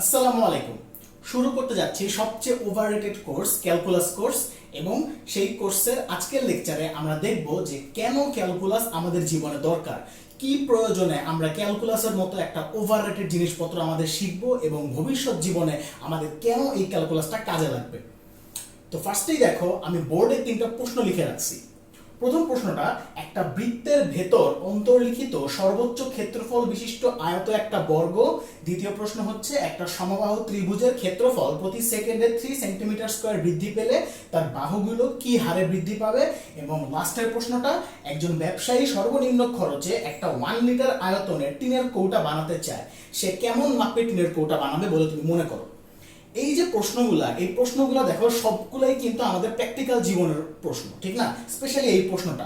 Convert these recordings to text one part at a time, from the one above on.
আসসালামু আলাইকুম। শুরু করতে যাচ্ছি সবচেয়ে ওভাররেটেড কোর্স ক্যালকুলাস কোর্স, এবং সেই কোর্সের আজকের লেকচারে আমরা দেখব যে কেন ক্যালকুলাস আমাদের জীবনে দরকার, কি প্রয়োজনে আমরা ক্যালকুলাসের মতো একটা ওভাররেটেড জিনিসপত্র আমাদের শিখব এবং ভবিষ্যৎ জীবনে আমাদের কেন এই ক্যালকুলাসটা কাজে লাগবে। তো ফার্স্টেই দেখো, আমি বোর্ডে 3টা প্রশ্ন লিখে রাখছি। প্রথম প্রশ্নটা, একটা বৃত্তের ভেতর অন্তর্লিখিত সর্বোচ্চ ক্ষেত্রফল বিশিষ্ট আয়ত একটা বর্গ। দ্বিতীয় প্রশ্ন হচ্ছে, একটা সমবাহু ত্রিভুজের ক্ষেত্রফল প্রতি সেকেন্ডে 3 সেন্টিমিটার স্কয়ার বৃদ্ধি পেলে তার বাহুগুলো কি হারে বৃদ্ধি পাবে। এবং লাস্টের প্রশ্নটা, একজন ব্যবসায়ী সর্বনিম্ন খরচে একটা 1 লিটার আয়তনের টিনের কৌটা বানাতে চায়, সে কেমন মাপের টিনের কৌটা বানাবে বলে তুমি মনে করো। এই যে প্রশ্নগুলা দেখো, সবগুলাই কিন্তু আমাদের প্র্যাকটিক্যাল জীবনের প্রশ্ন, ঠিক না? স্পেশালি এই প্রশ্নটা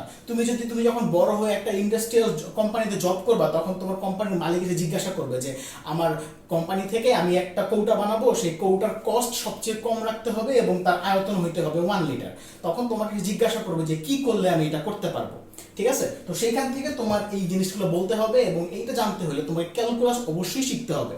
তুমি যখন বড় হয়ে একটা ইন্ডাস্ট্রিয়াল কোম্পানিতে জব করবা, তখন তোমার কোম্পানির মালিক এসে জিজ্ঞাসা করবে যে আমার কোম্পানি থেকে আমি একটা কৌটা বানাবো, সেই কৌটার কস্ট সবচেয়ে কম রাখতে হবে এবং তার আয়তন হইতে হবে 1 লিটার। তখন তোমাকে জিজ্ঞাসা করবে যে কি করলে আমি এটা করতে পারবো, ঠিক আছে? তো সেইখান থেকে তোমার এই জিনিসগুলো বলতে হবে, এবং এইটা জানতে হলে তোমার ক্যালকুলাস অবশ্যই শিখতে হবে।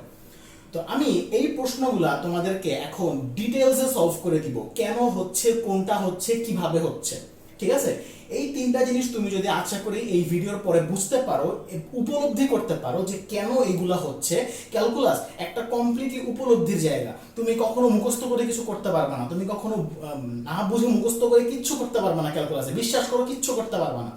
তো আমি এই প্রশ্নগুলা তোমাদেরকে এখন ডিটেলসে সলভ করে দিব, কেন হচ্ছে, কোনটা হচ্ছে, কিভাবে হচ্ছে, ঠিক আছে? এই 3টা জিনিস তুমি যদি আশা করি এই ভিডিওর পরে বুঝতে পারো, উপলব্ধি করতে পারো যে কেন এইগুলা হচ্ছে। ক্যালকুলাস একটা কমপ্লিটলি উপলব্ধির জায়গা। তুমি কখনো মুখস্থ করে কিছু করতে পারবে না, তুমি কখনো না বুঝে মুখস্থ করে কিচ্ছু করতে পারবে না ক্যালকুলাসে, বিশ্বাস করো কিচ্ছু করতে পারবে না।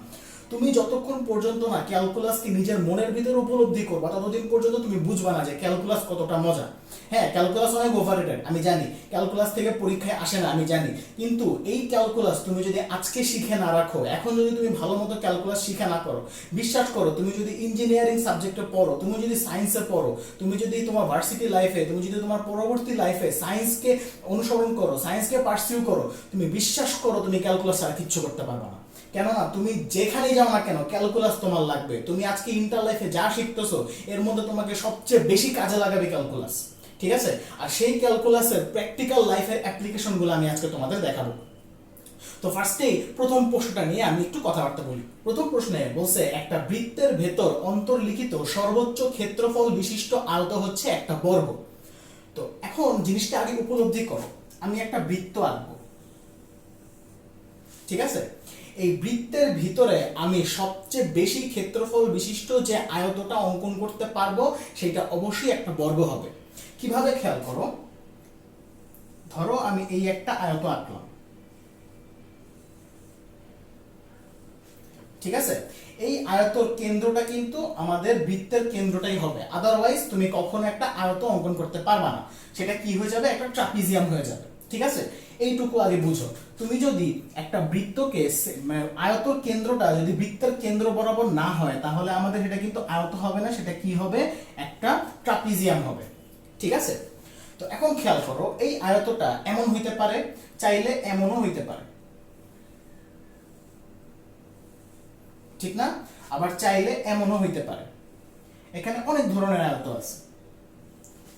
তুমি যতক্ষণ পর্যন্ত না ক্যালকুলাসকে নিজের মনের ভিতরে উপলব্ধি করবা, ততদিন পর্যন্ত তুমি বুঝবা না যে ক্যালকুলাস কতটা মজা। হ্যাঁ, ক্যালকুলাস অনেক ওভাররেটেড, আমি জানি। ক্যালকুলাস থেকে পরীক্ষায় আসে না, আমি জানি। কিন্তু এই ক্যালকুলাস তুমি যদি আজকে শিখে না রাখো, এখন যদি তুমি ভালো মতো ক্যালকুলাস শিখে না করো, বিশ্বাস করো, তুমি যদি ইঞ্জিনিয়ারিং সাবজেক্টে পড়ো, তুমি যদি সায়েন্সে পড়ো, তুমি যদি তোমার ভার্সিটি লাইফে, তুমি যদি তোমার পরবর্তী লাইফে সায়েন্সকে অনুসরণ করো, সায়েন্সকে পার্সিউ করো, তুমি বিশ্বাস করো তুমি ক্যালকুলাস ছাড়া কিচ্ছু করতে পারবে না। কেননা তুমি যেখানেই যাও না কেন ক্যালকুলাস তোমার লাগবে। তুমি আজকে ইন্টার লাইফে যা শিখতেছো, এর মধ্যে তোমাকে সবচেয়ে বেশি কাজে লাগাবে ক্যালকুলাস, ঠিক আছে? আর সেই ক্যালকুলাসের প্র্যাকটিক্যাল লাইফের অ্যাপ্লিকেশনগুলো আমি আজকে তোমাদের দেখাবো। তো ফার্স্টেই প্রথম প্রশ্নটা নিয়ে আমি একটু কথাবার্তা বলি। প্রথম প্রশ্নে বলছে, একটা বৃত্তের ভেতর অন্তর্লিখিত সর্বোচ্চ ক্ষেত্রফল বিশিষ্ট আয়ত হচ্ছে একটা বর্গ। তো এখন জিনিসটা আগে উপলব্ধি করো, আমি একটা বৃত্ত আঁকবো, ঠিক আছে? এই বৃত্তের ভিতরে আমি সবচেয়ে বেশি ক্ষেত্রফল বিশিষ্ট যে আয়তটা অঙ্কন করতে পারবো, সেটা অবশ্যই একটা বর্গ হবে। কিভাবে, খেয়াল করো। ধরো আমি এই একটা আয়ত আঁকলাম, ঠিক আছে? এই আয়তর কেন্দ্রটা কিন্তু আমাদের বৃত্তের কেন্দ্রটাই হবে, আদারওয়াইজ তুমি কখনো একটা আয়ত অঙ্কন করতে পারবা না। সেটা কি হয়ে যাবে? একটা ট্রাপিজিয়াম হয়ে যাবে, ঠিক আছে? এইটুকু আগে বুঝো। তুমি যদি একটা বৃত্তকে আয়তর কেন্দ্রটা যদি বৃত্তের কেন্দ্র বরাবর না হয়, তাহলে আমাদের এটা কিন্তু আয়ত হবে না, সেটা কি হবে? একটা ট্রাপিজিয়াম হবে, ঠিক আছে? তো এখন খেয়াল করো, এই আয়তটা এমন হইতে পারে, চাইলে এমনও হইতে পারে, ঠিক না? আবার চাইলে এমনও হইতে পারে। এখানে অনেক ধরনের আয়ত আছে,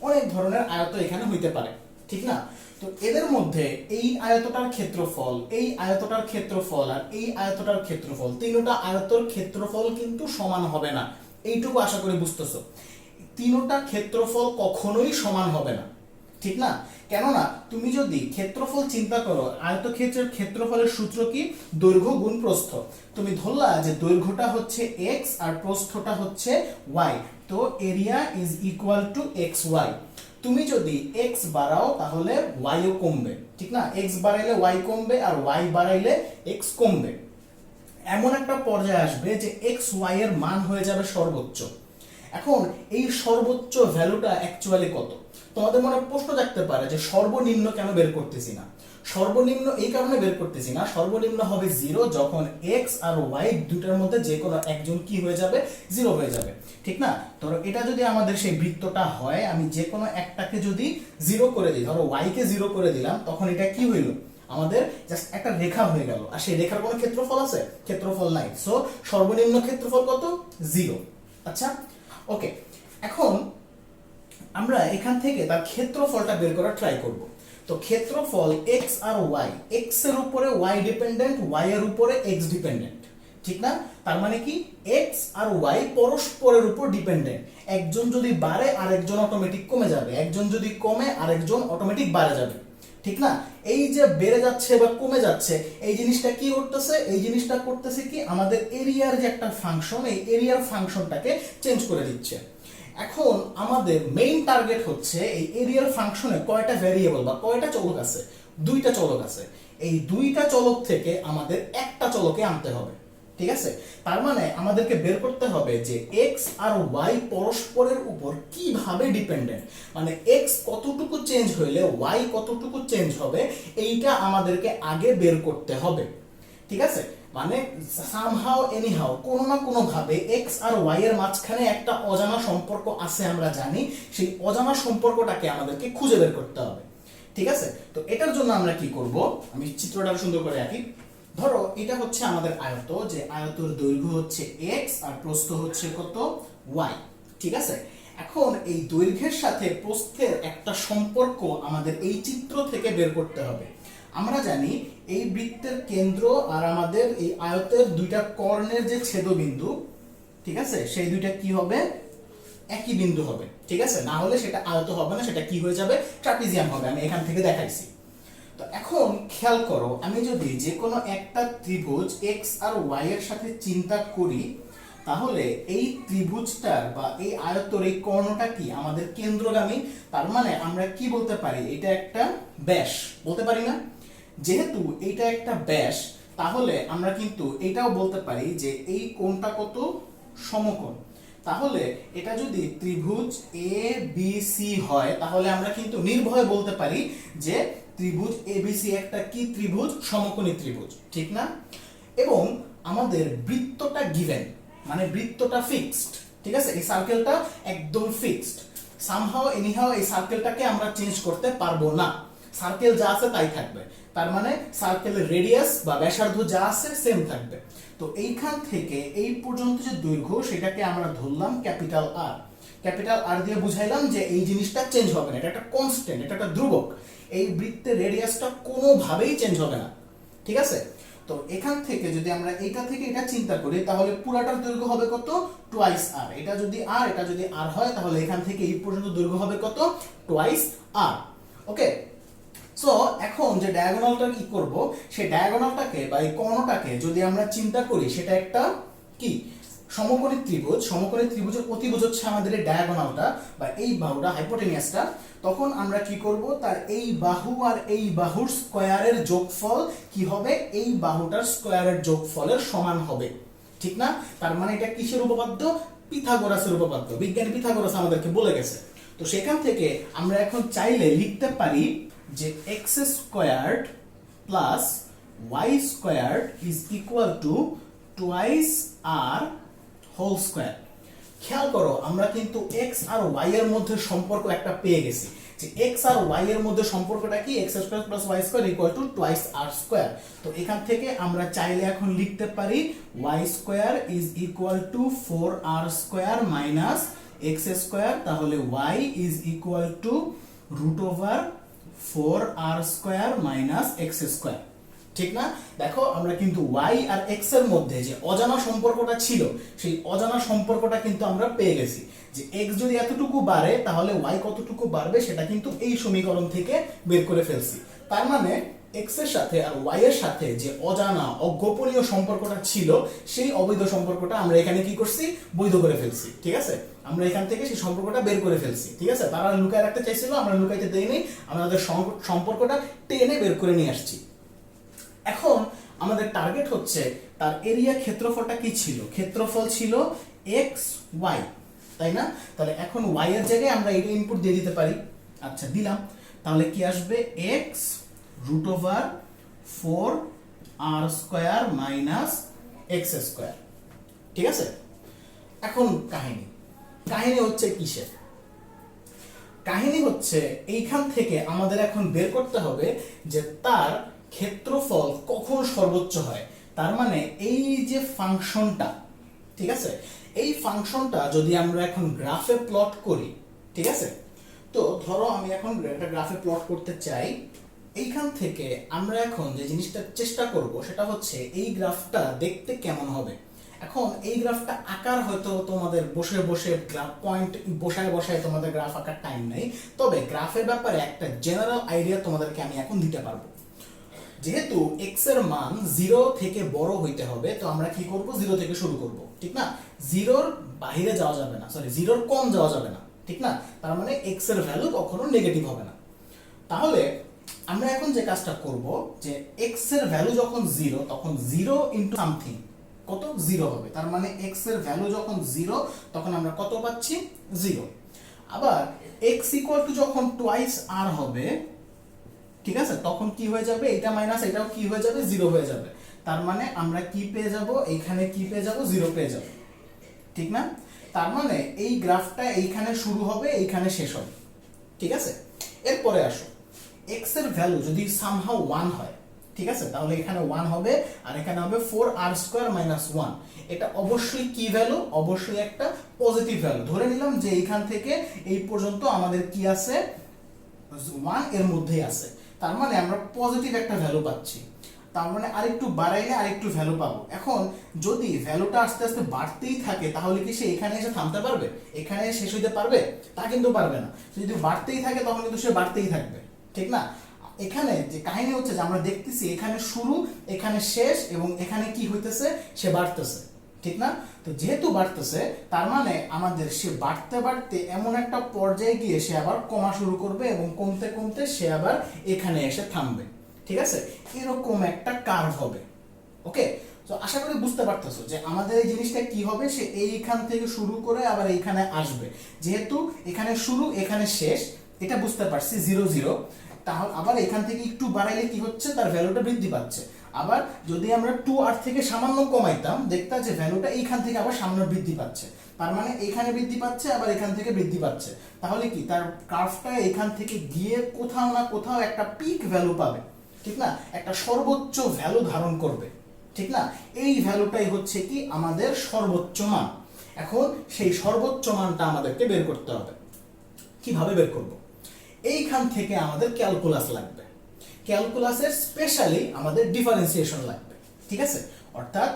অনেক ধরনের আয়ত এখানে হইতে পারে, ঠিক না? তো এদের মধ্যে এই আয়তটার ক্ষেত্রফল, এই আয়তটার ক্ষেত্রফল আর এই আয়তটার ক্ষেত্রফল, তিনটা আয়তর ক্ষেত্রফল কিন্তু সমান হবে না। এইটুকু আশা করি বুঝতেছো। তিনটা ক্ষেত্রফল কখনোই সমান হবে না, ঠিক না? কেননা তুমি যদি ক্ষেত্রফল চিন্তা করো, আয়তক্ষেত্রের ক্ষেত্রফলের সূত্র কি? দৈর্ঘ্য গুণ প্রস্থ। তুমি ধরলা যে দৈর্ঘ্যটা হচ্ছে x আর প্রস্থটা হচ্ছে y, তো area is equal to X Y. তুমি যদি x বাড়াও তাহলে y ও কমবে, ঠিক না? x বাড়াইলে y কমবে আর y বাড়াইলে x কমবে। এমন একটা পর্যায়ে আসবে যে x y এর মান হয়ে যাবে সর্বোচ্চ। এখন এই সর্বোচ্চ ভ্যালুটা অ্যাকচুয়ালি কত? তোমাদের মনে প্রশ্ন থাকতে পারে যে সর্বনিম্ন কেন বের করতেছি না? সর্বনিম্ন এই কারণে বের করতেছি না, সর্বনিম্ন হবে 0 যখন x আর y দুটার মধ্যে যে কোনো একজন কি হয়ে যাবে? 0 হয়ে যাবে, ঠিক না? ধরো এটা যদি আমাদের সেই বৃত্তটা হয়, আমি যে কোনো একটাকে যদি 0 করে দিই, ধরো y কে 0 করে দিলাম, তখন এটা কি হইল? আমাদের জাস্ট একটা রেখা হয়ে গেল। আর সেই রেখার কোনো ক্ষেত্রফল আছে? ক্ষেত্রফল নাই। সো সর্বনিম্ন ক্ষেত্রফল কত? 0। আচ্ছা, ওকে। এখন আমরা এখান থেকে তার ক্ষেত্রফলটা বের করার ট্রাই করব। তো ক্ষেত্রফল x আর y, x এর উপরে y ডিপেন্ডেন্ট, y এর উপরে x ডিপেন্ডেন্ট, ঠিক না? তার মানে কি এক্স আর ওয়াই পরস্পরের উপর ডিপেন্ডেন্ট, একজন যদি বাড়ে আরেকজন অটোমেটিক কমে যাবে, একজন যদি কমে আরেকজন অটোমেটিক বাড়ে যাবে, ঠিক না? এই যে বেড়ে যাচ্ছে বা কমে যাচ্ছে এই জিনিসটা কি করতেছে, এই জিনিসটা করতেছে কি আমাদের এরিয়ার যে একটা ফাংশন, এই এরিয়ার ফাংশনটাকে চেঞ্জ করে দিচ্ছে। এখন আমাদের মেইন টার্গেট হচ্ছে এই এরিয়ার ফাংশনে কয়টা ভ্যারিয়েবল বা কয়টা চলক আছে, দুইটা চলক আছে, এই দুইটা চলক থেকে আমাদের একটা চলকে আনতে হবে, ঠিক আছে? তার মানে আমাদেরকে বের করতে হবে যে এক্স আর ওয়াই পরস্পরের উপর কিভাবে ডিপেন্ডেন্ট, মানে এক্স কতটুকু চেঞ্জ হইলে ওয়াই কতটুকু চেঞ্জ হবে, এইটা আমাদেরকে আগে বের করতে হবে, ঠিক আছে? মানে সামহাও এনিহাও কোনো না কোনো ভাবে এক্স আর ওয়াই এর মাঝখানে একটা অজানা সম্পর্ক আছে আমরা জানি, সেই অজানা সম্পর্কটাকে আমাদেরকে খুঁজে বের করতে হবে, ঠিক আছে? তো এটার জন্য আমরা কি করব, আমি চিত্রটা সুন্দর করে আঁকি। ধরো এটা হচ্ছে আমাদের আয়ত, যে আয়তের দৈর্ঘ্য হচ্ছে x আর প্রস্থ হচ্ছে কত y, ঠিক আছে? এখন এই দৈর্ঘ্যের সাথে প্রস্থের একটা সম্পর্ক আমাদের এই চিত্র থেকে বের করতে হবে। আমরা জানি এই বৃত্তের কেন্দ্র আর আমাদের এই আয়তের দুইটা কর্ণের যে ছেদবিন্দু, ঠিক আছে, সেই দুইটা কি হবে, একই বিন্দু হবে, ঠিক আছে? না হলে সেটা আয়ত হবে না, সেটা কি হয়ে যাবে, ট্রাপিজিয়াম হবে। আমি এখান থেকে দেখাইছি। তো এখন খেয়াল করো, আমি যদি যে কোনো একটা ত্রিভুজ এক্স আর ওয়াই এর সাথে চিন্তা করি, তাহলে এই ত্রিভুজটার বা এই আয়তর এই কর্ণটা কি আমাদের কেন্দ্রগামী। তার মানে আমরা কি বলতে পারি, এটা একটা ব্যাস, বলতে পারি না? যেহেতু এটা একটা ব্যাস, তাহলে আমরা কিন্তু এটাও বলতে পারি যে এই কোণটা কত, সমকোণ। তাহলে এটা যদি ত্রিভুজ এ বি সি হয়, তাহলে আমরা কিন্তু নির্ভয়ে বলতে পারি যে ত্রিভুজ এবিসি একটা কি ত্রিভুজ, সমকোণী ত্রিভুজ, ঠিক না? এবং আমাদের বৃত্তটা গিভেন, মানে বৃত্তটা ফিক্সড, ঠিক আছে? এই সার্কেলটা একদম ফিক্সড, সামহাও এনিহাও এই সার্কেলটাকে আমরা চেঞ্জ করতে পারবো না, সার্কেল যা আছে তাই থাকবে। তার মানে সার্কেলের রেডিয়াস বা ব্যাসার্ধ যা আছে সেম থাকবে। তো এইখান থেকে এই পর্যন্ত যে দৈর্ঘ্য সেটাকে আমরা ধরলাম ক্যাপিটাল আর, ক্যাপিটাল আর দিয়ে বুঝাইলাম যে এই জিনিসটা চেঞ্জ হবে না, এটা একটা কনস্ট্যান্ট, এটা একটা ধ্রুবক, এই বৃত্তের রেডিয়াসটা কোনোভাবেই চেঞ্জ হবে না, ঠিক আছে? তো এখান থেকে যদি আমরা এটা থেকে এটা চিন্তা করি, তাহলে পুরাটার দৈর্ঘ্য হবে কত, টোয়াইস আর। এটা যদি আর, এটা যদি আর হয়, তাহলে এখান থেকে এই পর্যন্ত দৈর্ঘ্য হবে কত, টোয়াইস আর। ওকে, সো এখন যে ডায়াগোনালটা কি করব, সেই ডায়াগোনালটাকে বা এই কর্ণটাকে যদি আমরা চিন্তা করি, সেটা একটা কি সমকোণী ত্রিভুজ। সমকোণী ত্রিভুজের অতিভুজ হচ্ছে আমাদের এই ডায়াগোনালটা বা এই বাহুটা, হাইপোটেনিয়াসটা। তখন আমরা কি করব, তার এই বাহু আর এই বাহুর স্কয়ারের যোগফল কি হবে, এই বাহুটার স্কয়ারের যোগফলের সমান হবে, ঠিক না? তার মানে এটা কিসের উপপাদ্য, পিথাগোরাসের উপপাদ্য। বিজ্ঞানী পিথাগোরাস আমাদেরকে বলে গেছে। তো সেখান থেকে আমরা এখন চাইলে লিখতে পারি যে X squared plus Y squared is equal to twice R whole square. খেয়াল করো, আমরা কিন্তু এক্স আর ওয়াই এর মধ্যে সম্পর্ক একটা পেয়ে গেছি, যে এক্স আর ওয়াই এর মধ্যে সম্পর্কটা কি, x square plus y square equal to twice r square. তো এখান থেকে আমরা চাইলে এখন লিখতে পারি y square is equal to 4r square minus x square. তাহলে y is equal to root over 4r square minus x square, ঠিক না? দেখো, আমরা কিন্তু y আর x এর মধ্যে যে অজানা সম্পর্কটা ছিল, সেই অজানা সম্পর্কটা কিন্তু আমরা পেয়ে গেছি, যে x যদি এতটুকু বাড়ে তাহলে y কতটুকু বাড়বে সেটা কিন্তু এই সমীকরণ থেকে বের করে ফেলছি। তার মানে x এর সাথে আর y এর সাথে যে অজানা অগোপনীয় সম্পর্কটা ছিল, সেই অবৈধ সম্পর্কটা আমরা এখানে কি করছি, বৈধ করে ফেলছি, ঠিক আছে? আমরা এখান থেকে সেই সম্পর্কটা বের করে ফেলছি, ঠিক আছে? তারা লুকায় রাখতে চাইছিল, আমরা লুকাইতে দেইনি, আমাদের সম্পর্কটা টেনে বের করে নিয়ে আসছি। এখন আমাদের টার্গেট হচ্ছে তার এরিয়া ক্ষেত্রফলটা কি ছিল, ক্ষেত্রফল ছিল এক্স ওয়াই, তাই না? তাহলে এখন ওয়াই এর জায়গায় আমরা এটা ইনপুট দিয়ে দিতে পারি। আচ্ছা, দিলাম। তাহলে কি আসবে, X root over 4r square minus x square, ঠিক আছে? এখন কাহিনী হচ্ছে কিসের, কাহিনী হচ্ছে এইখান থেকে আমাদের এখন বের করতে হবে যে তার ক্ষেত্রফল কখন সর্বোচ্চ হয়। তার মানে এই যে ফাংশনটা, ঠিক আছে, এই ফাংশনটা যদি আমরা এখন গ্রাফে প্লট করি, ঠিক আছে? তো ধরো আমি এখন একটা গ্রাফে প্লট করতে চাই। এইখান থেকে আমরা এখন যে জিনিসটা চেষ্টা করব সেটা হচ্ছে এই গ্রাফটা দেখতে কেমন হবে। এখন এই গ্রাফটা আকার হয়তো তোমাদের বসে বসে গ্রাফ পয়েন্ট বসায় বসায় তোমাদের গ্রাফ আঁকার টাইম নেই, তবে গ্রাফের ব্যাপারে একটা জেনারেল আইডিয়া তোমাদেরকে আমি এখন দিতে পারবো। যেহেতু এক্স এর মান 0 থেকে বড় হইতে হবে, তো আমরা কি করব, 0 থেকে শুরু করব, ঠিক না? 0-র বাইরে যাওয়া যাবে না, সরি 0-র কম যাওয়া যাবে না, ঠিক না? তার মানে এক্স এর ভ্যালু কখনো নেগেটিভ হবে না। তাহলে আমরা এখন যে কাজটা করব, যে এক্স এর ভ্যালু যখন 0, তখন 0 ইনটু সামথিং কত, 0 হবে। তার মানে এক্স এর ভ্যালু যখন 0, তখন আমরা কত পাচ্ছি, 0। আবার x ইকুয়াল টু যখন টোয়াইস r হবে, ঠিক আছে, তখন কি হয়ে যাবে, এটা মাইনাস এটাও কি হয়ে যাবে, 0 হয়ে যাবে। তার মানে আমরা কি পেয়ে যাব, এইখানে কি পেয়ে যাব, 0 পেয়ে যাব, ঠিক না? তার মানে এই গ্রাফটা এইখানে শুরু হবে, এইখানে শেষ হবে, ঠিক আছে? এরপরে আসো, x এর ভ্যালু যদি সামহাউ 1 হয়, ঠিক আছে, তাহলে এখানে 1 হবে আর এখানে হবে 4r² - 1। এটা অবশ্যই কি ভ্যালু, অবশ্যই একটা পজিটিভ ভ্যালু। ধরে নিলাম যে এইখান থেকে এই পর্যন্ত আমাদের কি আছে, 1 এর মধ্যেই আছে, তার মানে আমরা পজিটিভ একটা ভ্যালু পাচ্ছি। তার মানে আরেকটু বাড়াইলে আরেকটু ভ্যালু পাবো। এখন যদি ভ্যালুটা আস্তে আস্তে বাড়তেই থাকে, তাহলে কি সে এখানে এসে থামতে পারবে, এখানে শেষ হইতে পারবে? তা কিন্তু পারবে না। যদি বাড়তেই থাকে তখন কিন্তু সে বাড়তেই থাকবে, ঠিক না? এখানে যে কাহিনী হচ্ছে যে আমরা দেখতেছি এখানে শুরু, এখানে শেষ, এবং এখানে কি হইতেছে, সে বাড়তেছে, ঠিক না? তো যেহেতু বাড়তেছে, তার মানে আমাদের সে বাড়তে বাড়তে এমন একটা পর্যায়ে গিয়ে সে আবার কমা শুরু করবে, এবং কমতে কমতে সে আবার এখানে এসে থামবে, ঠিক আছে? এরকম একটা কার্ভ হবে। ওকে, তো আশা করি বুঝতে পারতেছো যে আমাদের এই জিনিসটা কি হবে, সে এইখান থেকে শুরু করে আবার এইখানে আসবে। যেহেতু এখানে শুরু এখানে শেষ, এটা বুঝতে পারছি, 0 0। তাহলে আবার এখান থেকে একটু বাড়াইলে কি হচ্ছে, তার ভ্যালুটা বৃদ্ধি পাচ্ছে। আবার যদি আমরা 2r থেকে সামান্য কমাইতাম, দেখতাম যে ভ্যালুটা এইখান থেকে আবার সামান্য বৃদ্ধি পাচ্ছে। তার মানে এখানে বৃদ্ধি পাচ্ছে, আবার এখান থেকে বৃদ্ধি পাচ্ছে। তাহলে কি তার কার্ভটা এখান থেকে গিয়ে কোথাও না কোথাও একটা পিক ভ্যালু পাবে, ঠিক না? একটা সর্বোচ্চ ভ্যালু ধারণ করবে, ঠিক না? এই ভ্যালুটাই হচ্ছে কি আমাদের সর্বোচ্চ মান। এখন সেই সর্বোচ্চ মানটা আমাদেরকে বের করতে হবে। কিভাবে বের করব? এইখান থেকে আমাদের ক্যালকুলাস লাগবে। ক্যালকুলাসের স্পেশালি আমাদের ডিফারেন্সিয়েশন লাগবে, ঠিক আছে? অর্থাৎ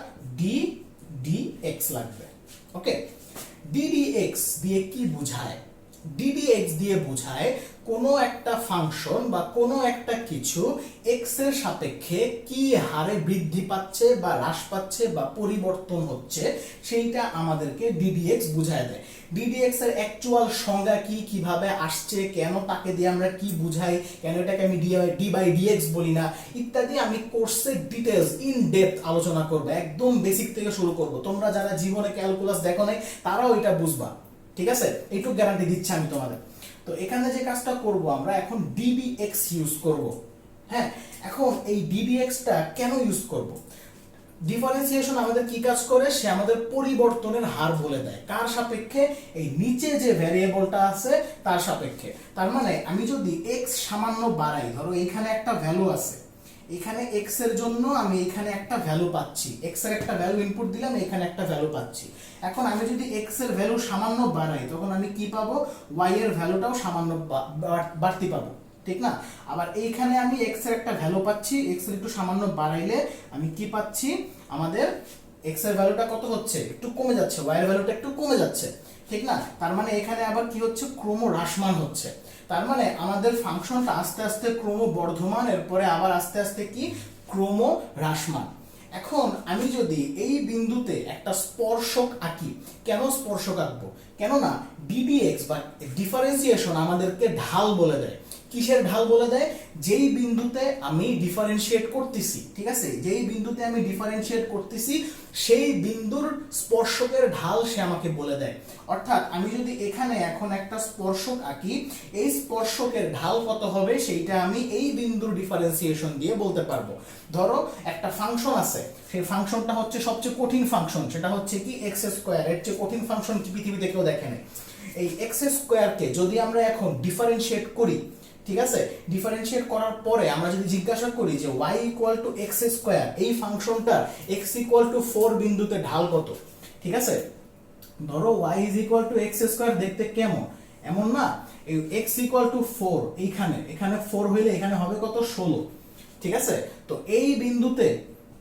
ডি এক্স লাগবে। ওকে, এক্স দিয়ে কি বোঝায়? এক্স দিয়ে বোঝায় কোনো একটা ফাংশন বা কোনো একটা কিছু এক্স এর সাপেক্ষে কি হারে বৃদ্ধি পাচ্ছে বা হ্রাস পাচ্ছে বা পরিবর্তন হচ্ছে, সেইটা আমাদেরকে এক্স বুঝায় দেয়। এক্স এর অ্যাকচুয়াল সংজ্ঞা কি, কিভাবে আসছে, কেন তাকে দিয়ে আমরা কি বুঝাই, কেন এটাকে আমি ডি/ডিএক্স বলি না, ইত্যাদি আমি কোর্সের ডিটেইলস ইন ডেপথ আলোচনা করব। একদম বেসিক থেকে শুরু করব। তোমরা যারা জীবনে ক্যালকুলাস দেখো নাই তারাও এটা বুঝবা, ঠিক আছে? এইটুকু গ্যারান্টি দিচ্ছি আমি তোমাদের। তো এখানে যে কাজটা করব, আমরা এখন ডিবিএক্স ইউজ করব। হ্যাঁ, এখন এই ডিবিএক্সটা কেন ইউজ করব? ডিফারেন্সিয়েশন আমাদের কি কাজ করে, সে আমাদের পরিবর্তনের হার বলে দেয়। কার সাপেক্ষে? এই নিচে যে ভ্যারিয়েবলটা আছে তার সাপেক্ষে। তার মানে আমি যদি এক্স সামান্য বাড়াই, ধরো এখানে একটা ভ্যালু আছে, এখানে এক্স এর জন্য আমি এখানে একটা ভ্যালু পাচ্ছি, এক্স এর একটা ভ্যালু ইনপুট দিলাম, এখানে একটা ভ্যালু পাচ্ছি। এখন আমি যদি এক্স এর ভ্যালু সামান্য বাড়াই, তখন আমি কি পাবো, ওয়াই এর ভ্যালুটাও সামান্য বাড়তি পাবো, ঠিক না? আবার এইখানে আমি এক্স এর একটা ভ্যালু পাচ্ছি, এক্স এর একটু সামান্য বাড়াইলে আমি কি পাচ্ছি, আমাদের এক্স এর ভ্যালুটা কত হচ্ছে, একটু কমে যাচ্ছে, ওয়াই এর ভ্যালুটা একটু কমে যাচ্ছে, ঠিক না? তার মানে এখানে আবার কি হচ্ছে, ক্রমহ্রাসমান হচ্ছে। তার মানে আমাদের ফাংশনটা আস্তে আস্তে ক্রমবর্ধমান, এরপরে আবার আস্তে আস্তে কি ক্রমহ্রাসমান। এখন আমি যদি এই বিন্দুতে একটা স্পর্শক আঁকি, কেন স্পর্শক আঁকবো? কেননা ডিবিএক্স বা ডিফারেন্সিয়েশন আমাদেরকে ঢাল বলে দেয়। কিসের ঢাল বলে দেয়? যেই বিন্দুতে আমি ডিফারেন্সিয়েট করতেছি, ঠিক আছে, যেই বিন্দুতে আমি ডিফারেন্সিয়েট করতেছি সেই বিন্দুর স্পর্শকের ঢাল সে আমাকে বলে দেয়। অর্থাৎ আমি যদি এখানে এখন একটা স্পর্শক আঁকি, এই স্পর্শকের ঢাল কত হবে সেইটা আমি এই বিন্দুর ডিফারেন্সিয়েশন দিয়ে বলতে পারবো। ধরো একটা ফাংশন আছে, সেই ফাংশনটা হচ্ছে সবচেয়ে কঠিন ফাংশন, সেটা হচ্ছে কি এক্স স্কোয়ার। এর চেয়ে কঠিন ফাংশন কি পৃথিবীতে কেউ দেখে নাই। এই এক্স স্কোয়ারকে যদি আমরা এখন ডিফারেন্সিয়েট করি, ঠিক আছে, ডিফারেন্সিয়েট করার পরে আমরা যদি জিজ্ঞাসা করি যে y equal to x square, এই ফাংশনটা x ইকুয়াল টু 4 বিন্দুতে ঢাল কত, ঠিক আছে? ধরো y is equal to x square দেখতে কেমন, এমন না? এই x ইকুয়াল টু 4, এখানে 4 হইলে এখানে হবে কত, 16, ঠিক আছে? তো এই বিন্দুতে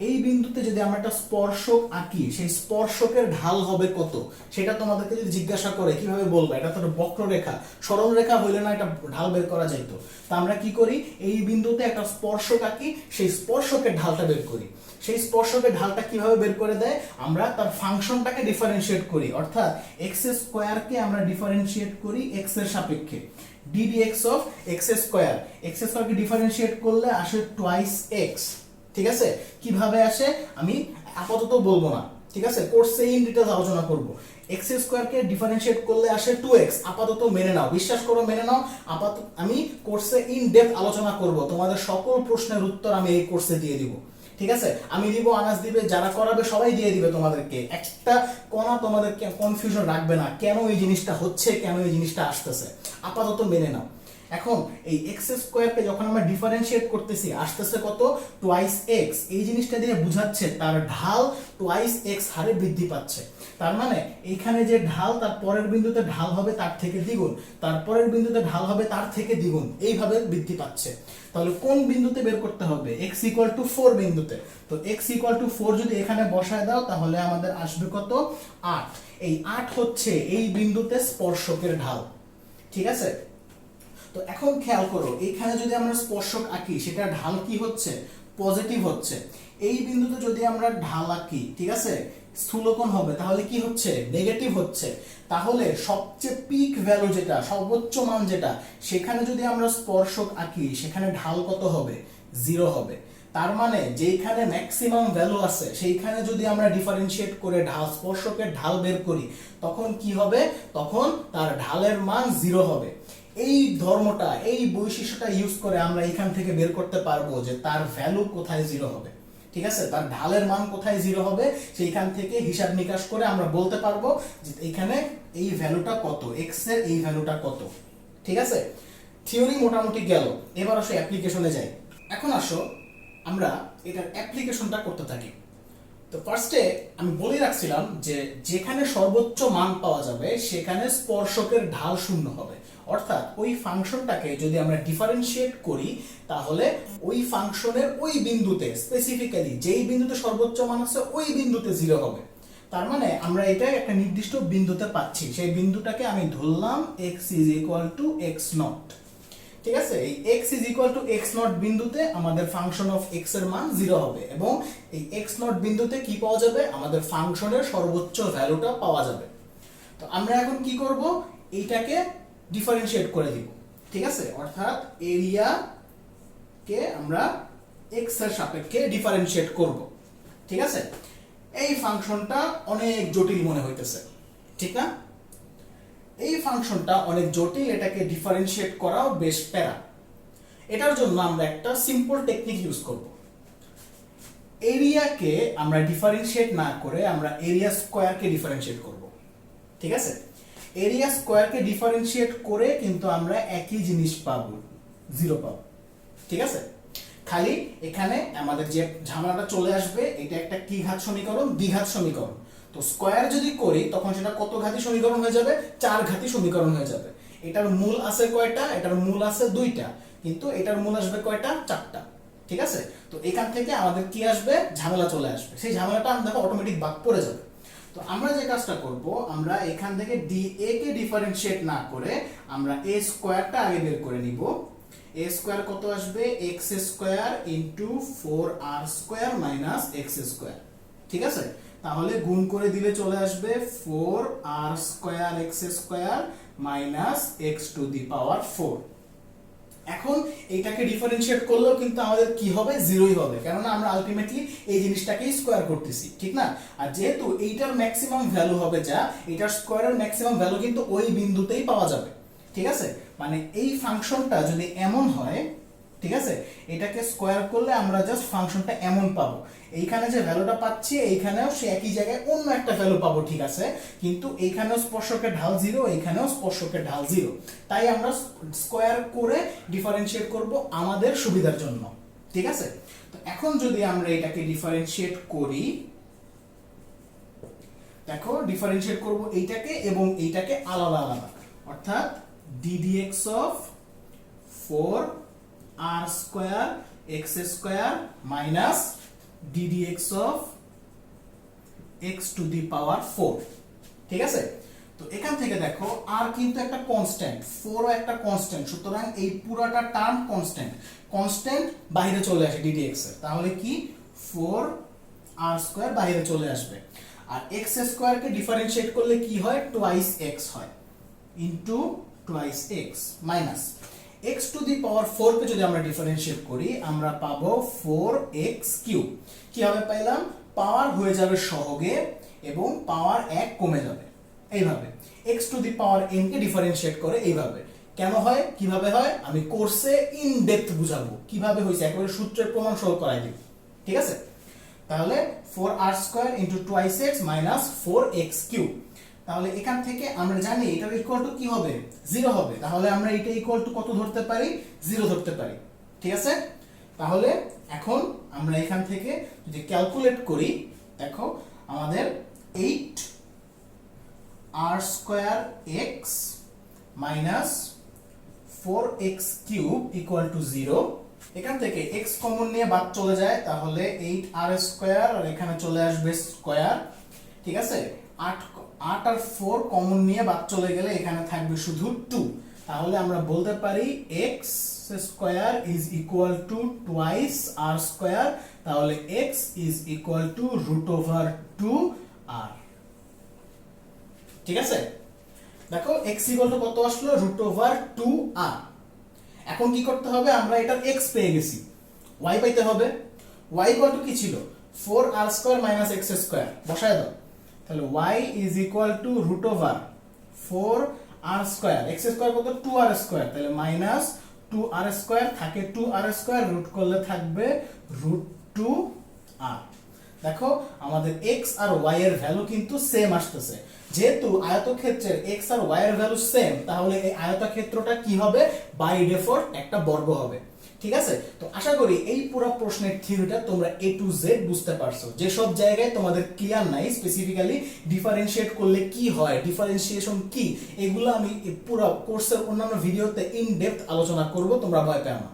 এই বিন্দুতে যদি আমরা একটা স্পর্শক আঁকি, সেই স্পর্শকের ঢাল হবে কত, সেটা তোমাদেরকে যদি জিজ্ঞাসা করে কিভাবে বলবো? এটা তো বক্ররেখা, সরল রেখা হইলে না এটা ঢাল বের করা যেত। তা আমরা কি করি, এই বিন্দুতে একটা স্পর্শক আঁকি, সেই স্পর্শকের ঢালটা বের করি। সেই স্পর্শকের ঢালটা কিভাবে বের করে দেয়, আমরা তার ফাংশনটাকে ডিফারেন্সিয়েট করি, অর্থাৎ এক্স স্কোয়ারকে আমরা ডিফারেন্সিয়েট করি এক্স এর সাপেক্ষে, ddx of x square. X স্কোয়ারকে ডিফারেন্সিয়েট করলে আসে টুয়াইস এক্স। ঠিক আছে, কিভাবে আসে আমি আপাতত বলবো না, ঠিক আছে, কোর্সে ইন ডিটেইলস আলোচনা করব। এক্স স্কোয়ারকে ডিফারেন্সিয়েট করলে আসে 2x, আপাতত মেনে নাও, বিশ্বাস করো মেনে নাও, আপাতত আমি কোর্সে ইন ডেপথ আলোচনা করব, তোমাদের সকল প্রশ্নের উত্তর আমি এই কোর্সে দিয়ে দিব। ঠিক আছে, আমি দিব, আনাস দিবে, যারা করাবে সবাই দিয়ে দিবে তোমাদেরকে, একটা কোনা তোমাদেরকে কনফিউশন রাখবে না, কেন এই জিনিসটা হচ্ছে, কেন এই জিনিসটা আসতেছে, আপাতত মেনে নাও। এখন এই এক্স স্কোয়ারকে যখন আমরা ডিফারেন্সিয়েট করতেছি আসতেছে কত, টুয়াইস এক্স। এই জিনিসটা দিয়ে বুঝাচ্ছে তার ঢাল টুয়াইস এক্স হারে বৃদ্ধি পাচ্ছে। তার মানে এইখানে যে ঢাল, তার পরের বিন্দুতে ঢাল হবে তার থেকে দ্বিগুণ, তারপরের বিন্দুতে ঢাল হবে তার থেকে দ্বিগুণ, এইভাবে বৃদ্ধি পাচ্ছে। তাহলে কোন বিন্দুতে বের করতে হবে, x ইকুয়াল টু 4 বিন্দুতে। তো x ইকুয়াল টু 4 যদি এখানে বসায় দাও তাহলে আমাদের আসবে কত, 8। এই 8 হচ্ছে এই বিন্দুতে স্পর্শকের ঢাল। ঠিক আছে, তো এখন খেয়াল করো, এইখানে যদি আমরা স্পর্শক আঁকি সেটা ঢাল কি হচ্ছে, পজিটিভ হচ্ছে। এই বিন্দুতে যদি আমরা ঢাল আঁকি, ঠিক আছে, স্থূলকোণ হবে, তাহলে কি হচ্ছে, নেগেটিভ হচ্ছে। তাহলে সবচেয়ে পিক ভ্যালু যেটা, সর্বোচ্চ মান যেটা, সেখানে যদি আমরা স্পর্শক আঁকি সেখানে ঢাল কত হবে, 0 হবে। তার মানে যেখানে ম্যাক্সিমাম ভ্যালু আছে সেইখানে যদি আমরা ডিফারেন্সিয়েট করে ঢাল, স্পর্শকের ঢাল বের করি, তখন কি হবে, তখন তার ঢালের মান 0 হবে। এই ধর্মটা, এই বৈশিষ্ট্যটা ইউজ করে আমরা এখান থেকে বের করতে পারবো যে তার ভ্যালু কোথায় 0 হবে। ঠিক আছে, তার ঢালের মান কোথায় 0 হবে, সেইখান থেকে হিসাব নিকাশ করে আমরা বলতে পারবো যে এখানে এই ভ্যালুটা কত, x এর এই ভ্যালুটা কত। ঠিক আছে, থিওরি মোটামুটি গেল, এবার আসো অ্যাপ্লিকেশনে যাই। এখন আসো আমরা এটার অ্যাপ্লিকেশনটা করতে থাকি। তো ফার্স্টে আমি বলে রাখছিলাম যে যেখানে সর্বোচ্চ মান পাওয়া যাবে সেখানে স্পর্শকের ঢাল 0 হবে, অর্থাৎ ওই ফাংশনটাকে যদি আমরা ডিফারেন্সিয়েট করি তাহলে ওই ফাংশনের ওই বিন্দুতে, স্পেসিফিক্যালি যেই বিন্দুতে সর্বোচ্চ মান আছে ওই বিন্দুতে 0 হবে। তার মানে আমরা এটা একটা নির্দিষ্ট বিন্দুতে পাচ্ছি, সেই বিন্দুটাকে আমি ধরলাম x is equal two x not. ঠিক আছে, এই x is equal two x not বিন্দুতে আমাদের ফাংশন অফ x এর মান 0 হবে, এবং এই x নট বিন্দুতে কি পাওয়া যাবে, আমাদের ফাংশনের সর্বোচ্চ ভ্যালুটা পাওয়া যাবে। তো আমরা এখন কি করব, এইটাকে ডিফারেন্সিয়েট করে দিব। ঠিক আছে, অর্থাৎ এরিয়া কে আমরা x এর সাপেক্ষে ডিফারেন্সিয়েট করব। ঠিক আছে, এই ফাংশনটা অনেক জটিল মনে হইতেছে, ঠিক না? এই ফাংশনটা অনেক জটিল, এটাকে ডিফারেন্সিয়েট করাও বেশ প্যারা। এটার জন্য আমরা একটা সিম্পল টেকনিক ইউজ করব। এরিয়াকে আমরা ডিফারেন্সিয়েট না করে আমরা এরিয়া স্কয়ারকে ডিফারেন্সিয়েট করব। ঠিক আছে, এরিয়া স্কয়ারকে ডিফারেন্সিয়েট করে কিন্তু আমরা একই জিনিস পাবো, 0 পাবো। ঠিক আছে, খালি এখানে আমাদের যে ঝামেলাটা চলে আসবে, এটা একটা কি ঘাত সমীকরণ, দ্বিঘাত সমীকরণ। তো স্কয়ার যদি করি তখন সেটা কত ঘাতি সমীকরণ হয়ে যাবে, 4 ঘাতি সমীকরণ হয়ে যাবে। এটার মূল আছে কয়টা, এটার মূল আছে 2টা, কিন্তু এটার মূল আসবে কয়টা, 4টা। ঠিক আছে, তো এখান থেকে আমাদের কি আসবে, ঝামেলা চলে আসবে, সেই ঝামেলাটা আমাদের অটোমেটিক বাদ পড়ে যাবে। তো আমরা যে কাজটা করব, আমরা এখান থেকে dA কে ডিফারেন্সিয়েট না করে আমরা a স্কয়ারটা আগে বের করে নিব। a স্কয়ার কত আসবে, x square into 4r square minus x square. ঠিক আছে, তাহলে গুণ করে দিলে চলে আসবে 4r square x square minus x to the power 4। এখন এইটাকে ডিফারেন্সিয়েট করলেও কিন্তু আমাদের কি হবে, 0ই হবে, কারণ আমরা আলটিমেটলি এই জিনিসটাকেই স্কয়ার করতেছি, ঠিক না? আর যেহেতু এইটার ম্যাক্সিমাম ভ্যালু হবে যা, এটার স্কয়ারের ম্যাক্সিমাম ভ্যালু কিন্তু ওই বিন্দুতেই পাওয়া যাবে। ঠিক আছে, মানে এই ফাংশনটা যদি এমন হয়, ঠিক আছে, এটাকে স্কয়ার করলে আমরা জাস্ট ফাংশনটা এমন পাবো। এইখানে যে ভ্যালুটা পাচ্ছি এইখানেও সে একই জায়গায় অন্য একটা ভ্যালু পাবো, ঠিক আছে, কিন্তু এইখানেও স্পর্শকের ঢাল 0, এইখানেও স্পর্শকের ঢাল 0, তাই আমরা স্কয়ার করে ডিফারেন্সিয়েট করব আমাদের সুবিধার জন্য। ঠিক আছে, তো এখন যদি আমরা এটাকে ডিফারেন্সিয়েট করি, দেখো ডিফারেন্সিয়েট করব এইটাকে এবং এইটাকে আলাদা আলাদা, অর্থাৎ ddx of 4r square x square minus ddx of x to the power 4। ঠিক আছে, তো এখান থেকে দেখো আর কিন্তু একটা কনস্ট্যান্ট, 4 ও একটা কনস্ট্যান্ট, সুতরাং এই পুরাটা টার্ম কনস্ট্যান্ট, কনস্ট্যান্ট বাইরে চলে আসে ddx এর, তাহলে কি 4r² বাইরে চলে আসবে। আর x স্কয়ার কে ডিফারেন্সিয়েট করলে কি হয়, টুয়াইস x হয়, into twice x minus x to the power 4 কে যদি আমরা ডিফারেন্সিয়েট করি আমরা পাবো 4x³ কি হবে পাইলাম, পাওয়ার হয়ে যাবে সহগে এবং পাওয়ার 1 কমে যাবে। এইভাবে x to the power n K differentiate করে এইভাবে। কেন হয়, কিভাবে হয়, আমি কোর্সে ইন ডেপথ বুঝাবো কিভাবে হইছে, একেবারে সূত্রের প্রমাণ সহ করাই দিব। ঠিক আছে, তাহলে 4r² into twice x minus 4x³। তাহলে এখান থেকে আমরা জানি এটা ইকুয়াল টু কি হবে, 0 হবে। তাহলে আমরা এটা ইকুয়াল টু কত ধরতে পারি, 0 ধরতে পারি। ঠিক আছে, তাহলে এখন আমরা এখান থেকে যদি ক্যালকুলেট করি, দেখো আমাদের 8r²x minus 4x³ equal to 0। এখান থেকে x কমন নিয়ে বাদ চলে যায়, তাহলে 8r² আর এখানে চলে আসবে স্কয়ার। ঠিক আছে, 8 আর 4 কমন নিয়ে বাদ চলে গেলে এখানে থাকবে শুধু 2। তাহলে আমরা বলতে পারি x² is equal two twice r², তাহলে x is equal two √2r। ঠিক আছে, দেখো x ইকুয়াল টু কত আসলো, √2r। এখন কি করতে হবে, আমরা এটার x পেয়ে গেছি, y পাইতে হবে। y ইকুয়াল টু কি ছিল, 4r² মাইনাস x² বসায় দাও, তাহলে y is equal two √4r², x² কত 2r², তাহলে মাইনাস 2r² থাকে 2r² রুট করলে থাকবে √2r। দেখো আমাদের x আর y এর ভ্যালু কিন্তু সেম আসতেছে, যেহেতু আয়তক্ষেত্রের x আর y এর ভ্যালু সেম, তাহলে এই আয়তক্ষেত্রটা কি হবে, বাই ডিফল্ট একটা বর্গ হবে। ঠিক আছে, তো আশা করি এই পুরো প্রশ্নের থিওরিটা তোমরা A to Z বুঝতে পারছো। যে সব জায়গায় তোমাদের ক্লিয়ার নাই, স্পেসিফিক্যালি ডিফারেন্সিয়েট করলে কি হয়, ডিফারেন্সিয়েশন কি, এগুলো আমি পুরো কোর্সের অন্যান্য ভিডিওতে ইন ডেপথ আলোচনা করব, তোমরা ভয় পেও না।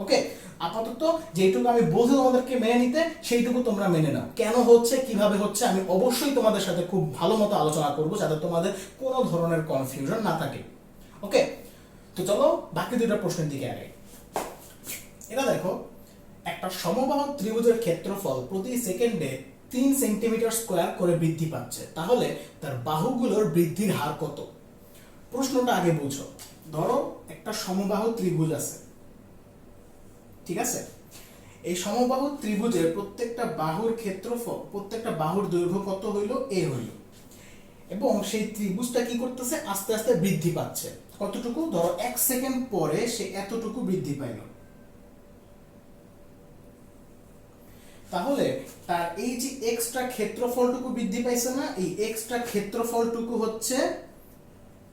ওকে, আপাতত যেটুকু আমি বলছি তোমাদেরকে মেনে নিতে, সেইটুকু তোমরা মেনে নাও। কেন হচ্ছে, কিভাবে হচ্ছে, আমি অবশ্যই তোমাদের সাথে খুব ভালো মতো আলোচনা করব, যাতে তোমাদের কোনো ধরনের কনফিউশন না থাকে। ওকে, তো চলো বাকি দুটো প্রশ্নের দিকে আগে। এটা দেখো, একটা সমবাহু ত্রিভুজের ক্ষেত্রফল প্রতি সেকেন্ডে 3 সেন্টিমিটার স্কয়ার করে বৃদ্ধি পাচ্ছে, তাহলে তার বাহুগুলোর বৃদ্ধির হার কত? প্রশ্নটা আগে বুঝো। ধরো একটা সমবাহু ত্রিভুজ আছে, ঠিক আছে, এই সমবাহু ত্রিভুজের প্রত্যেকটা বাহুর ক্ষেত্রফল, প্রত্যেকটা বাহুর দৈর্ঘ্য কত হইল, a হইল, এবং সেই ত্রিভুজটা কি করতেছে, আস্তে আস্তে বৃদ্ধি পাচ্ছে। কতটুকু, ধরো 1 সেকেন্ড পরে সে এতটুকু বৃদ্ধি পাইল। তাহলে তার এই যে এক্সট্রা ক্ষেত্রফলটুকু বৃদ্ধি পাইছে না, এই এক্সট্রা ক্ষেত্রফলটুকু হচ্ছে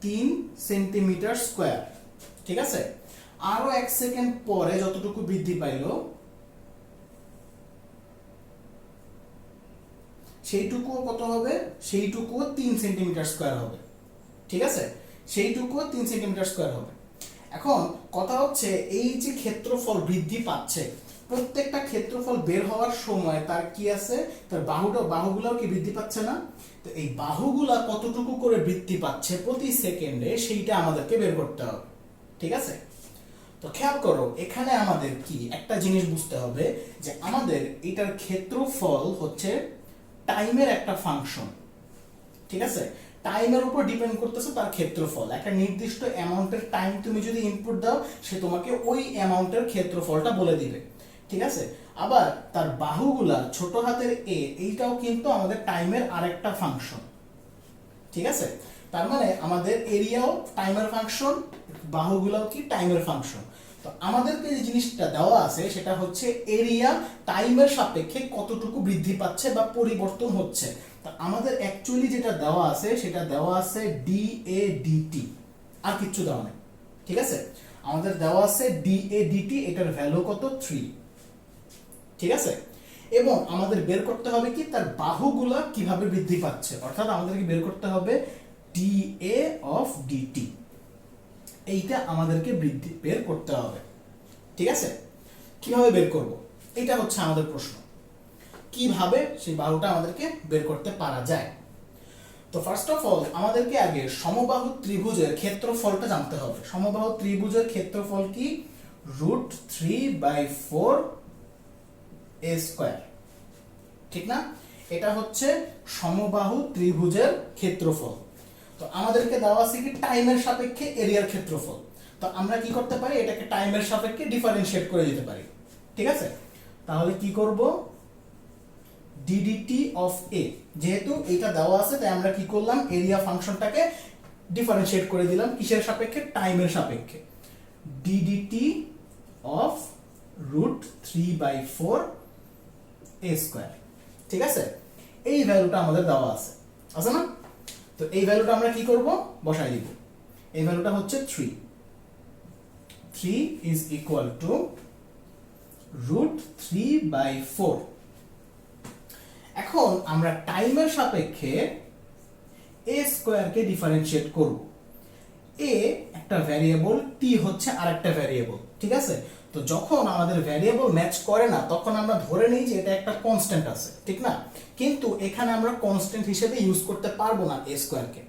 3 সেন্টিমিটার স্কয়ার। ঠিক আছে, আরো 1 সেকেন্ড পরে যতটুকু বৃদ্ধি পাইল সেইটুকুও কত হবে, সেইটুকুও 3 সেন্টিমিটার স্কয়ার হবে। ঠিক আছে, সেইটুকুও 3 সেন্টিমিটার স্কয়ার হবে। এখন কথা হচ্ছে এই যে ক্ষেত্রফল বৃদ্ধি পাচ্ছে, প্রত্যেকটা ক্ষেত্রফল বের হওয়ার সময় তার কি আছে, তার বাহুগুলোও কি বৃদ্ধি পাচ্ছে না? তো এই বাহুগুলা কতটুকু করে বৃদ্ধি পাচ্ছে প্রতি সেকেন্ডে, সেইটা আমাদেরকে বের করতে হবে। ঠিক আছে, তো খেয়াল করো, এখানে আমাদের কি একটা জিনিস বুঝতে হবে, যে আমাদের এটার ক্ষেত্রফল হচ্ছে টাইমের একটা ফাংশন। ঠিক আছে, টাইমের উপর ডিপেন্ড করতেছে তার ক্ষেত্রফল। একটা নির্দিষ্ট অ্যামাউন্টের টাইম তুমি যদি ইনপুট দাও, সে তোমাকে ওই অ্যামাউন্টের ক্ষেত্রফলটা বলে দিবে। ঠিক আছে, আবার তার বাহুগুলা ছোট হাতের a, এইটাও কিন্তু আমাদের টাইমের আরেকটা ফাংশন। ঠিক আছে, তার মানে আমাদের এরিয়াও টাইমের ফাংশন, বাহুগুলাও কি টাইমের ফাংশন। তো আমাদেরকে যে জিনিসটা দেওয়া আছে সেটা হচ্ছে এরিয়া টাইমের সাপেক্ষে কতটুকু বৃদ্ধি পাচ্ছে বা পরিবর্তন হচ্ছে। তো আমাদের অ্যাকচুয়ালি যেটা দেওয়া আছে সেটা দেওয়া আছে dA dt, আর কিচ্ছু দেওয়া নেই। ঠিক আছে, আমাদের দেওয়া আছে dA dt, এটার ভ্যালু কত, 3। ঠিক আছে, এবং আমাদের বের করতে হবে কি, তার বাহুগুলা কিভাবে বৃদ্ধি পাচ্ছে, অর্থাৎ আমাদেরকে বের করতে হবে dA of dt, এইটা আমাদেরকে বের করতে হবে। ঠিক আছে, কিভাবে বের করব, এটা হচ্ছে আমাদের প্রশ্ন। কিভাবে সেই বাহুটা আমাদেরকে বের করতে পারা যায়। তো ফার্স্ট অফ অল আমাদেরকে আগে সমবাহু ত্রিভুজের ক্ষেত্রফলটা জানতে হবে। সমবাহু ত্রিভুজের ক্ষেত্রফল কি? √3/4 a স্কয়ার, ঠিক না? এটা হচ্ছে সমবাহু ত্রিভুজের ক্ষেত্রফল। তো আমাদেরকে দেওয়া আছে কি টাইমের সাপেক্ষে এরিয়ার ক্ষেত্রফল। তো আমরা কি করতে পারি, এটাকে টাইমের সাপেক্ষে ডিফারেন্সিয়েট করে দিতে পারি, ঠিক আছে? তাহলে কি করব, ddt অফ a, যেহেতু এটা দেওয়া আছে তাই আমরা কি করলাম, এরিয়া ফাংশনটাকে ডিফারেন্সিয়েট করে দিলাম কিসের সাপেক্ষে? টাইমের সাপেক্ষে। ddt অফ √3/4 a স্কয়ার, ঠিক আছে? এই ভ্যালুটা আমাদের দেওয়া আছে, আছে না? তো এই ভ্যালুটা আমরা কি করব, বসাই দিব। এই ভ্যালুটা হচ্ছে 3 ইজ ইকুয়াল টু √3/4। এখন আমরা টাইমের সাপেক্ষে a স্কয়ারকে ডিফারেন্সিয়েট করব। a একটা ভ্যারিয়েবল, t হচ্ছে আরেকটা ভ্যারিয়েবল, ঠিক আছে? তো যখন আমাদের ভ্যারিয়েবল ম্যাচ করে না তখন আমরা ধরে নিই যে এটা একটা কনস্ট্যান্ট আছে, ঠিক না? কিন্তু এখানে আমরা কনস্ট্যান্ট হিসেবে ইউজ করতে পারবো না a স্কয়ারকে।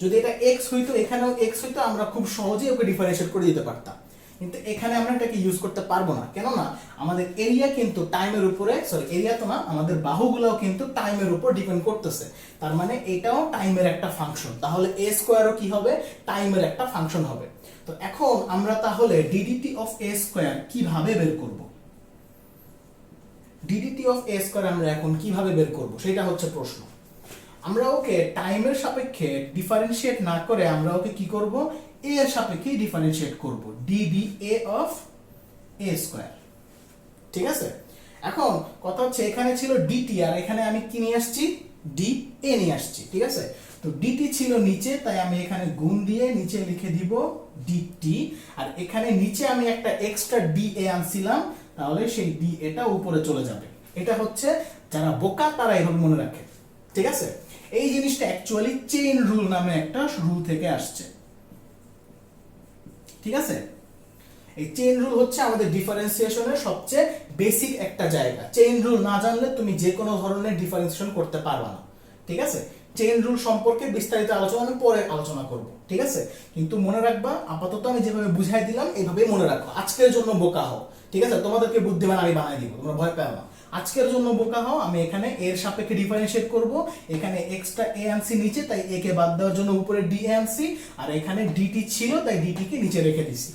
যদি এটা x হইতো, এখানেও x হইতো, আমরা খুব সহজেই ওকে ডিফারেন্সিয়েট করে দিতে পারতাম। কিন্তু এখানে আমরা এটাকে ইউজ করতে পারবো না, কেননা আমাদের এরিয়া কিন্তু টাইমের উপরে, সরি এরিয়া তো না, আমাদের বাহুগুলোও কিন্তু টাইমের উপর ডিপেন্ড করতেছে। তার মানে এটাও টাইমের একটা ফাংশন, তাহলে a স্কয়ারও কি হবে, টাইমের একটা ফাংশন হবে। তো এখন আমরা তাহলে ddt অফ a স্কয়ার কিভাবে বের করব? ddt অফ a স্কয়ার আমরা এখন কিভাবে বের করব সেটা হচ্ছে প্রশ্ন। আমরা ওকে টাইমের সাপেক্ষে ডিফারেন্সিয়েট না করে আমরা ওকে কি করব, a এর সাপেক্ষে ডিফারেন্সিয়েট করব, dda অফ a স্কয়ার, ঠিক আছে? এখন কথা হচ্ছে এখানে ছিল dt আর এখানে আমি কি নিয়ে আসছি, dA নিয়ে আসছি, ঠিক আছে? তো dt ছিল নিচে, তাই আমি এখানে গুণ দিয়ে নিচে লিখে দিব dt, আর এখানে নিচে আমি একটা এক্সট্রা dA আনছিলাম, তাহলে সেই dA টা উপরে চলে যাবে। এটা হচ্ছে যারা বোকা তারা এভাবে মনে রাখে, ঠিক আছে? এই জিনিসটা অ্যাকচুয়ালি চেইন রুল নামে একটা রুল থেকে আসছে, ঠিক আছে? এই চেইন রুল হচ্ছে আমাদের ডিফারেন্সিয়েশনের সবচেয়ে বেসিক একটা জায়গা। চেইন রুল না জানলে তুমি যে কোনো ধরনের ডিফারেন্সিয়েশন করতে পারবা না, ঠিক আছে? চেইন রুল সম্পর্কে বিস্তারিত আলোচনা আমি পরে আলোচনা করব, ঠিক আছে? কিন্তু মনে রাখবা, আপাতত আমি যেভাবে বুঝাই দিলাম এইভাবেই মনে রাখো। আজকের জন্য বোকা হও, ঠিক আছে? তোমাদেরকে বুদ্ধিমান আমি বানাই দিব, তোমরা ভয় পাও না। আজকের জন্য বোকা হও, আমি এখানে এর সাপেক্ষে ডিফারেন্সিয়েট করব। এখানে এক্সট্রা a আনছি নিচে, তাই a কে বাদ দেওয়ার জন্য উপরে d আনছি, আর এখানে dt ছিল তাই dt কে নিচে রেখে দিছি,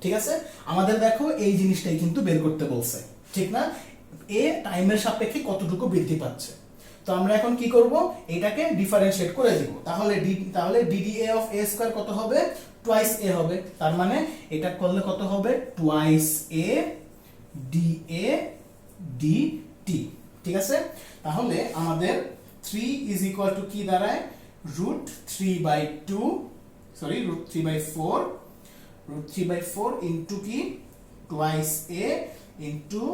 ঠিক আছে? আমাদের দেখো এই জিনিসটাই কিন্তু বের করতে বলছে, ঠিক না? a টাইমের সাপেক্ষে কতটুকু বৃদ্ধি পাচ্ছে। তো আমরা এখন কি করব, এটাকে ডিফারেন্সিয়েট করে দিব। তাহলে dda অফ a স্কয়ার কত হবে, টুয়াইস a হবে। তার মানে এটা করলে কত হবে, টুয়াইস a dA dt, ঠিক আছে? তাহলে আমাদের 3 ইজ ইকুয়াল টু কি দাঁড়ায়, √3/4 ইনটু কি, twice a into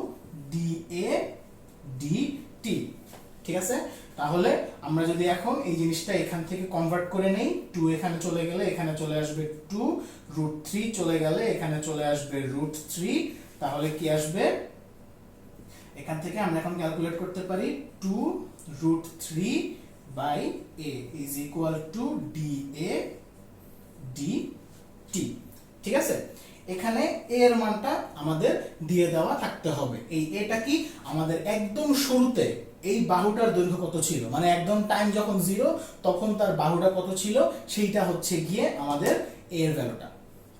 dA dt, ঠিক আছে? তাহলে আমরা যদি এখন এই জিনিসটা এখান থেকে কনভার্ট করে নেই, 2 এখানে চলে গেলে এখানে চলে আসবে 2, √3 চলে গেলে এখানে চলে আসবে √3, তাহলে কি আসবে, এখান থেকে আমরা এখন ক্যালকুলেট করতে পারি 2√3/a is equal two dA dt, ঠিক আছে? এখানে a এর মানটা আমাদের দিয়ে দেওয়া থাকতে হবে। এই এটা কি আমাদের একদম শুরুতে এই বাহুটার দৈর্ঘ্য কত ছিল, মানে একদম টাইম যখন 0 তখন তার বাহুটা কত ছিল, সেইটা হচ্ছে গিয়ে আমাদের a এর ভ্যালুটা,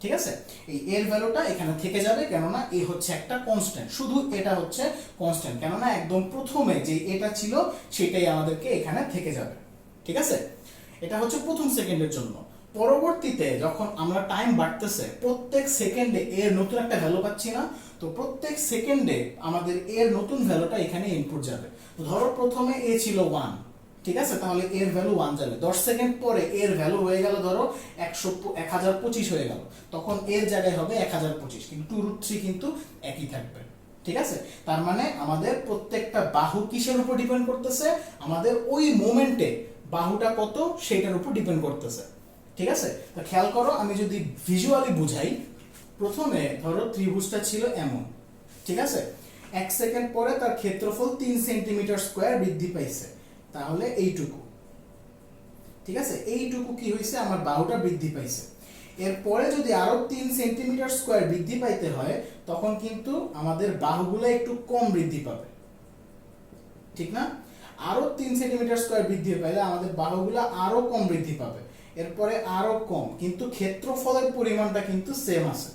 ঠিক আছে? এই a এর ভ্যালুটা এখানে থেকে যাবে, কেননা a হচ্ছে একটা কনস্ট্যান্ট, শুধু এটা হচ্ছে কনস্ট্যান্ট, কেননা একদম প্রথমে যে এটা ছিল সেটাই আমাদেরকে এখানে থেকে যাবে, ঠিক আছে? এটা হচ্ছে প্রথম সেকেন্ডের জন্য। পরবর্তীতে যখন আমরা টাইম বাড়তেছে, প্রত্যেক সেকেন্ডে এর নতুন একটা ভ্যালু পাচ্ছি না, তো প্রত্যেক সেকেন্ডে আমাদের এর নতুন ভ্যালুটা এখানে ইনপুট যাবে। তো ধরো প্রথমে এ ছিল 1, ঠিক আছে? তাহলে এর ভ্যালু 1 যাবে। 10 সেকেন্ড পরে এর ভ্যালু হয়ে গেল ধরো 1025 হয়ে গেল, তখন এর জায়গায় হবে 1025, কিন্তু 2√3 কিন্তু একই থাকবে, ঠিক আছে? তার মানে আমাদের প্রত্যেকটা বাহু কিসের উপর ডিপেন্ড করতেছে, আমাদের ওই মোমেন্টে বাহুটা কত সেটার উপর ডিপেন্ড করতেছে, ঠিক আছে? তো খেয়াল করো, আমি যদি ভিজুয়ালি বুঝাই, প্রথমে ধরো ত্রিভুজটা ছিল এমন, ঠিক আছে? 1 সেকেন্ড পরে তার ক্ষেত্রফল 3 সেন্টিমিটার স্কয়ার বৃদ্ধি পাইছে, তাহলে এইটুকু। ঠিক আছে, এইটুকু কি হয়েছে, আমার বাহুটা বৃদ্ধি পাইছে। এরপরে যদি আরো 3 সেন্টিমিটার স্কয়ার বৃদ্ধি পাইতে হয়, তখন কিন্তু আমাদের বাহুগুলো একটু কম বৃদ্ধি পাবে, ঠিক না? আরো 3 সেন্টিমিটার স্কয়ার বৃদ্ধি পাইলে আমাদের বাহুগুলো আরো কম বৃদ্ধি পাবে, এরপরে আরো কম, কিন্তু ক্ষেত্রফলের পরিমাণটা কিন্তু সেম আছে।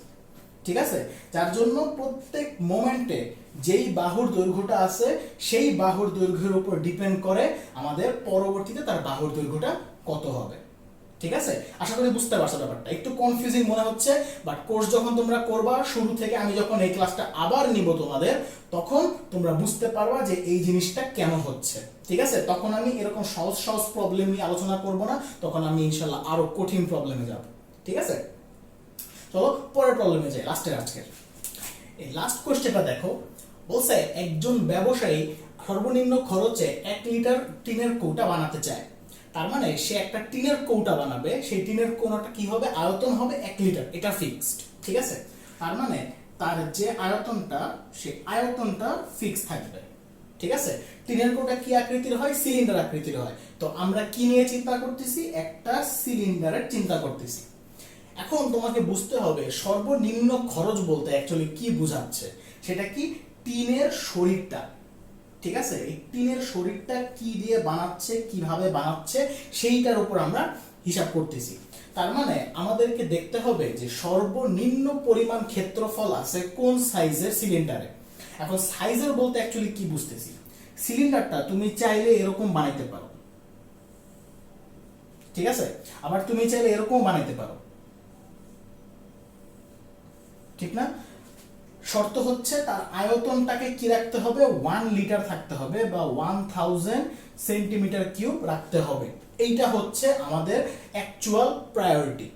ঠিক আছে, যার জন্য প্রত্যেক মোমেন্টে যেই বাহুর দৈর্ঘ্যটা আছে সেই বাহুর দৈর্ঘ্যের উপর ডিপেন্ড করে আমাদের পরবর্তীতে তার বাহুর দৈর্ঘ্যটা কত হবে। ঠিক আছে, আশা করি বুঝতে পারছো ব্যাপারটা। একটু কনফিউজিং মনে হচ্ছে, বাট কোর্স যখন তোমরা করবা শুরু থেকে, আমি যখন এই ক্লাসটা আবার নিব তোমাদের, তখন তোমরা বুঝতে পারবা যে এই জিনিসটা কেন হচ্ছে। ঠিক আছে, তখন আমি এরকম সহজ সহজ প্রবলেম নিয়ে আলোচনা করব না, তখন আমি ইনশাল্লাহ আরো কঠিন প্রবলেমে যাব। ঠিক আছে, চলো পরের প্রবলেমে যাই, লাস্টের আজকের এই লাস্ট কোশ্চেনটা দেখো। বলছে একজন ব্যবসায়ী সর্বনিম্ন খরচে 1 লিটার টিনের কৌটা বানাতে চায়। তার মানে সে একটা টিনের কৌটা বানাবে, সেই টিনের কৌটাটা কি হবে, আয়তন হবে 1 লিটার, এটা ফিক্সড। ঠিক আছে, তার মানে তার যে আয়তনটা, সেই আয়তনটা ফিক্স থাকবে। ঠিক আছে, টিনের কৌটা কি আকৃতির হয়, সিলিন্ডার আকৃতির হয়। তো আমরা কি নিয়ে চিন্তা করতেছি, একটা সিলিন্ডারের চিন্তা করতেছি। এখন তোমাকে বুঝতে হবে সর্বনিম্ন খরচ বলতে অ্যাকচুয়ালি কি বোঝাচ্ছে, সেটা কি, টিনের শরীরটা। ঠিক আছে, এই টিনের শরীরটা কি দিয়ে বানাচ্ছে, কিভাবে বানাচ্ছে, সেইটার উপর আমরা হিসাব করতেছি। তার মানে আমাদেরকে দেখতে হবে যে সর্বনিম্ন পরিমাণ ক্ষেত্রফল আছে কোন সাইজের সিলিন্ডারে। এখন সাইজের বলতে অ্যাকচুয়ালি কি বুঝতেছি, সিলিন্ডারটা তুমি চাইলে এরকম বানাইতে পারো, ঠিক আছে, আবার তুমি চাইলে এরকম বানাইতে পারো, ঠিক না? শর্ত হচ্ছে তার আয়তনটাকে কি রাখতে হবে, 1 লিটার থাকতে হবে বা 1000 সেন্টিমিটার কিউব রাখতে হবে। এইটা হচ্ছে আমাদের অ্যাকচুয়াল প্রায়োরিটি।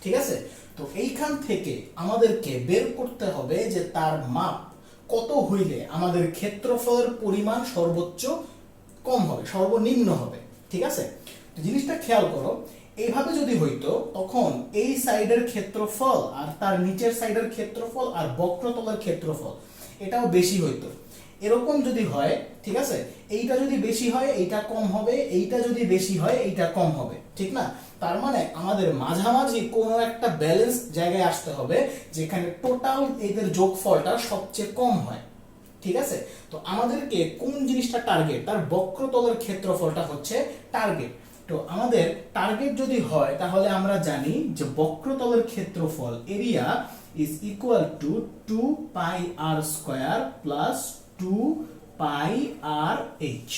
ঠিক আছে, তো এইখান থেকে আমাদেরকে বের করতে হবে যে তার মাপ কত হইলে আমাদের ক্ষেত্রফলের পরিমাণ সর্বোচ্চ কম হবে, সর্বনিম্ন হবে। ঠিক আছে, তো জিনিসটা খেয়াল করো, এইভাবে যদি হইতো তখন এই সাইডের ক্ষেত্রফল আর তার নিচের সাইডের ক্ষেত্রফল আর বক্রতলের ক্ষেত্রফল এটাও বেশি হইতো। এরকম যদি হয়, ঠিক আছে, এইটা যদি বেশি হয় এইটা কম হবে, এইটা যদি বেশি হয় এইটা কম হবে, ঠিক না? তার মানে আমাদের মাঝামাঝি কোনো একটা ব্যালেন্স জায়গায় আসতে হবে যেখানে টোটাল এদের যোগফলটা সবচেয়ে কম হয়। ঠিক আছে, তো আমাদেরকে কোন জিনিসটা টার্গেট, তার বক্রতলের ক্ষেত্রফলটা হচ্ছে টার্গেট। তো আমাদের টার্গেট যদি হয় তাহলে আমরা জানি যে বক্রতলের ক্ষেত্রফল area is equal to 2 pi R square plus 2 pi R H.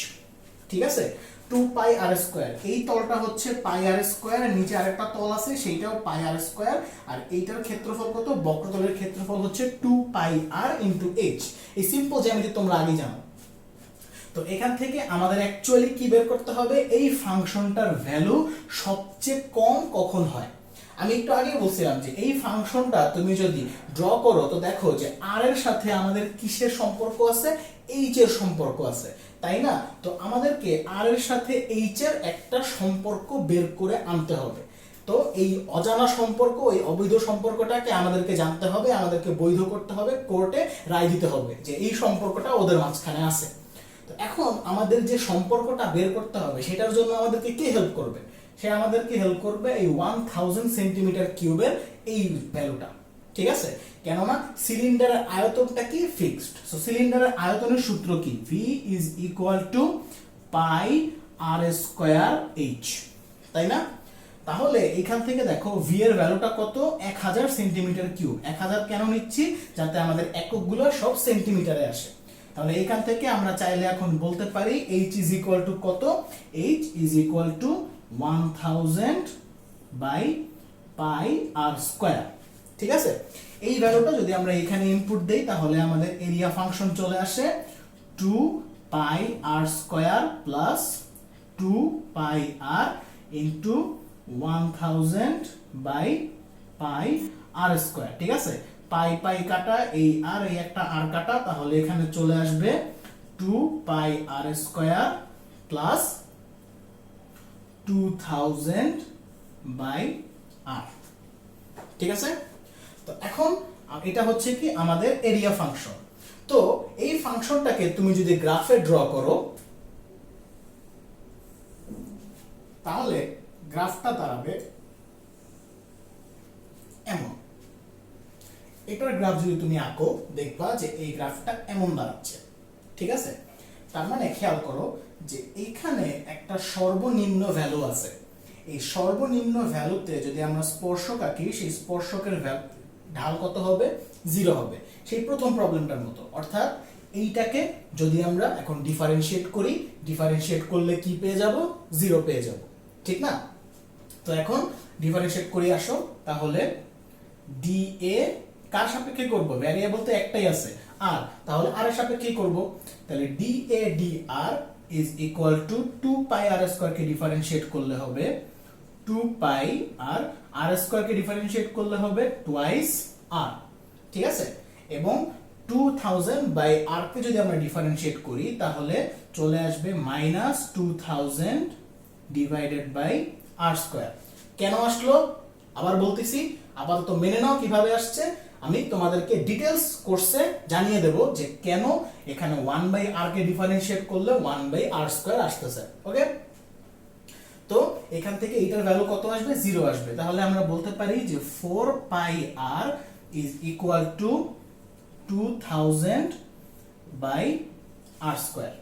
ঠিক আছে, 2 পাই আর স্কয়ার, এই তলটা হচ্ছে পাই আর স্কয়ার, আর নিচে আরেকটা তল আছে সেইটাও পাই আর স্কয়ার, আর এইটার ক্ষেত্রফল কত, বক্রতলের ক্ষেত্রফল হচ্ছে 2 পাই আর ইনটু এইচ। এই সিম্পল জ্যামিতি তোমরা আগে জানো। তো এখান থেকে আমাদের অ্যাকচুয়ালি কি বের করতে হবে, এই ফাংশনটার ভ্যালু সবচেয়ে কম কখন হয়। আমি একটু আগে বলছিলাম যে এই ফাংশনটা তুমি যদি ড্র করো তো দেখো যে আর এর সাথে আমাদের কিসের সম্পর্ক আছে, এইচ এর সম্পর্ক আছে, তাই না? তো আমাদেরকে আর এর সাথে এইচ এর একটা সম্পর্ক বের করে আনতে হবে। তো এই অজানা সম্পর্ক, এই অবৈধ সম্পর্কটাকে আমাদেরকে জানতে হবে, আমাদেরকে বৈধ করতে হবে, কোর্টে রায় দিতে হবে যে এই সম্পর্কটা ওদের মাঝখানে আছে। তো এখন আমাদের যে সম্পর্কটা বের করতে হবে সেটার জন্য আমাদেরকে কে হেল্প করবে, সে আমাদেরকে হেল্প করবে এই 1000 সেন্টিমিটার কিউবের এই ভ্যালুটা। ঠিক আছে, কেননা সিলিন্ডারের আয়তনটা কি ফিক্সড, সো সিলিন্ডারের আয়তনের সূত্র কি, V is equal to pi R square H, তাই না? তাহলে এখান থেকে দেখো V এর ভ্যালুটা কত, 1000 সেন্টিমিটার কিউব। 1000 কেন নিচ্ছি, যাতে আমাদের এককগুলো সব সেন্টিমিটারে আসে। তাহলে এখান থেকে আমরা চাইলে এখন বলতে পারি h ইজ ইকুয়াল টু কত, h is equal to 1000 by pi R square. ঠিক আছে, এই ভ্যালুটা যদি আমরা এখানে ইনপুট দেই তাহলে আমাদের এরিয়া ফাংশন চলে আসে 2 pi R square plus 2 pi r into 1000 by pi R square. ঠিক আছে, পাই পাই কাটা, এই আর এই একটা আর কাটা, তাহলে এখানে চলে আসবে 2 pi R square plus 2000 by আর। ঠিক আছে, তো এখন এটা হচ্ছে কি আমাদের এরিয়া ফাংশন। তো এই ফাংশনটাকে তুমি যদি গ্রাফে ড্র করো তাহলে গ্রাফটা দাঁড়াবে এমন। এটার গ্রাফ যদি তুমি আঁকো দেখবা যে এই গ্রাফটা এমন দাঁড়াচ্ছে, ঠিক আছে? তার মানে খেয়াল করো যে এইখানে একটা সর্বনিম্ন ভ্যালু আছে। এই সর্বনিম্ন ভ্যালুতে যদি আমরা স্পর্শক আঁকি, সেই স্পর্শকের ঢাল কত হবে? 0 হবে, সেই প্রথম প্রবলেমটার মতো। অর্থাৎ এইটাকে যদি আমরা এখন ডিফারেন্সিয়েট করি, ডিফারেন্সিয়েট করলে কি পেয়ে যাব? 0 পেয়ে যাব, ঠিক না? তো এখন ডিফারেন্সিয়েট করি আসো। তাহলে dA কার সাপেক্ষে করব? ভ্যারিয়েবল তো একটাই আছে আর, তাহলে r এর সাপেক্ষে করব। তাহলে dA dr is equal to 2 pi r square কে ডিফারেন্সিয়েট করলে হবে 2 পাই আর r স্কয়ার কে ডিফারেন্সিয়েট করলে হবে টুয়াইস r, ঠিক আছে? এবং 2000 বাই r কে যদি আমরা ডিফারেন্সিয়েট করি তাহলে চলে আসবে -2000 ডিভাইডেড বাই r স্কয়ার। কেন আসলো আবার বলতেছি, আপাতত মেনে নাও কিভাবে আসছে। আমি তোমাদেরকে ডিটেইলস কোর্সে জানিয়ে দেব যে কেন এখানে 1 বাই r কে ডিফারেন্সিয়েট করলে 1 বাই r স্কয়ার আসতেছে। ওকে, তো এখান থেকে এটার ভ্যালু কত আসবে? 0 আসবে। তাহলে আমরা বলতে পারি যে 4 pi r is equal to 2000 by r square,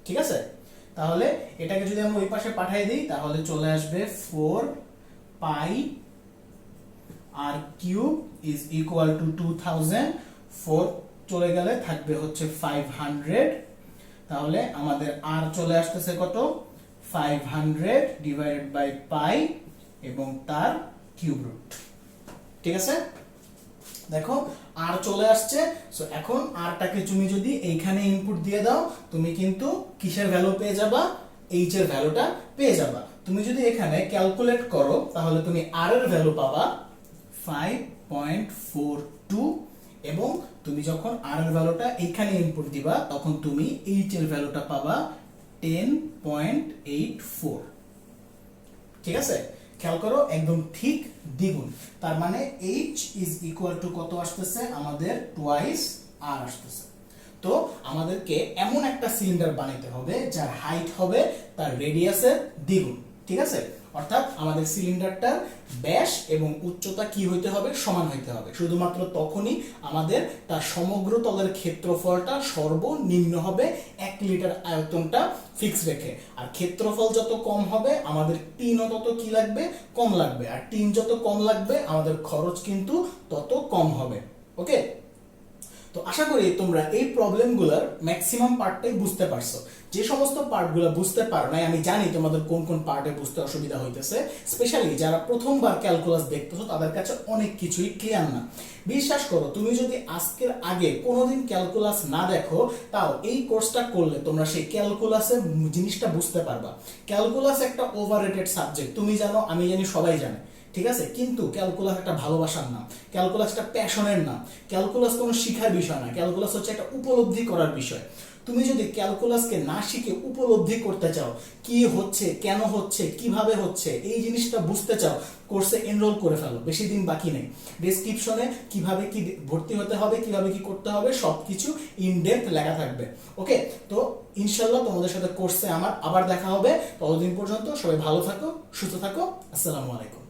ঠিক আছে? তাহলে এটাকে যদি আমরা ওই পাশে পাঠিয়ে দিই তাহলে চলে আসবে 4 pi r cube is equal to 2000, 4 চলে গেলে থাকবে হচ্ছে 500। তাহলে আমাদের r চলে আসতেছে কত? 500 ডিভাইডেড বাই পাই এবং তার কিউব রুট, ঠিক আছে? দেখো r চলে আসছে। সো এখন rটাকে তুমি যদি এইখানে ইনপুট দিয়ে দাও তুমি কিন্তু কিসের ভ্যালু পেয়ে যাবা? h এর ভ্যালুটা পেয়ে যাবা। তুমি যদি এখানে ক্যালকুলেট করো তাহলে তুমি r এর ভ্যালু পাবা 5.42 এবং তুমি যখন r এর ভ্যালুটা এইখানে ইনপুট দিবা তখন তুমি h এর ভ্যালুটা পাবা 10.84, ঠিক আছে? খেয়াল করো একদম ঠিক দ্বিগুণ। তার মানে h ইজ ইকুয়াল টু কত আসতেছে? আমাদের টুয়াইস r আসতেছে। তো আমাদেরকে এমন একটা সিলিন্ডার বানাইতে হবে যার হাইট হবে তার রেডিয়াসের দ্বিগুণ, ঠিক আছে? অর্থাৎ আমাদের সিলিন্ডারটার ব্যাস এবং উচ্চতা কি হইতে হবে? সমান হইতে হবে। শুধুমাত্র তখনই আমাদের তার সমগ্র তলের ক্ষেত্রফলটা সর্বনিম্ন হবে 1 লিটার আয়তনটা ফিক্স রেখে। আর ক্ষেত্রফল যত কম হবে আমাদের টিনও তত কি লাগবে? কম লাগবে। আর টিন যত কম লাগবে আমাদের খরচ কিন্তু তত কম হবে। ওকে, তো আশা করি তোমরা এই প্রবলেমগুলোর ম্যাক্সিমাম পার্টটাই বুঝতে পারছো। যে সমস্ত পার্টগুলো বুঝতে পারো নাই আমি জানি তোমাদের কোন কোন পার্টে বুঝতে অসুবিধা হইতেছে, স্পেশালি যারা প্রথমবার ক্যালকুলাস দেখতেছো তাদের কাছে অনেক কিছুই ক্লিয়ার না। বিশ্বাস করো তুমি যদি আজকের আগে কোনোদিন ক্যালকুলাস না দেখো তাও এই কোর্সটা করলে তোমরা সেই ক্যালকুলাসের জিনিসটা বুঝতে পারবা। ক্যালকুলাস একটা ওভাররেটেড সাবজেক্ট, তুমি জানো আমি জানি সবাই জানে, ঠিক আছে? কিন্তু ক্যালকুলাস একটা ভালোবাসার নাম, ক্যালকুলাস একটা প্যাশনের নাম, ক্যালকুলাস কোনো শিখার বিষয় না, ক্যালকুলাস হচ্ছে একটা উপলব্ধি করার বিষয়। তুমি যদি ক্যালকুলাসকে না শিখে উপলব্ধি করতে চাও কি হচ্ছে, কেন হচ্ছে, কিভাবে হচ্ছে, এই জিনিসটা বুঝতে চাও, কোর্সে এনরোল করে ফেলো, বেশি দিন বাকি নেই। ডেসক্রিপশনে কিভাবে কি ভর্তি হতে হবে, কিভাবে কি করতে হবে সবকিছু ইন ডেপথ লেখা থাকবে। ওকে, তো ইনশাআল্লাহ তোমাদের সাথে কোর্সে আমার আবার দেখা হবে। ততদিন পর্যন্ত সবাই ভালো থাকো, সুস্থ থাকো। আসসালামু আলাইকুম।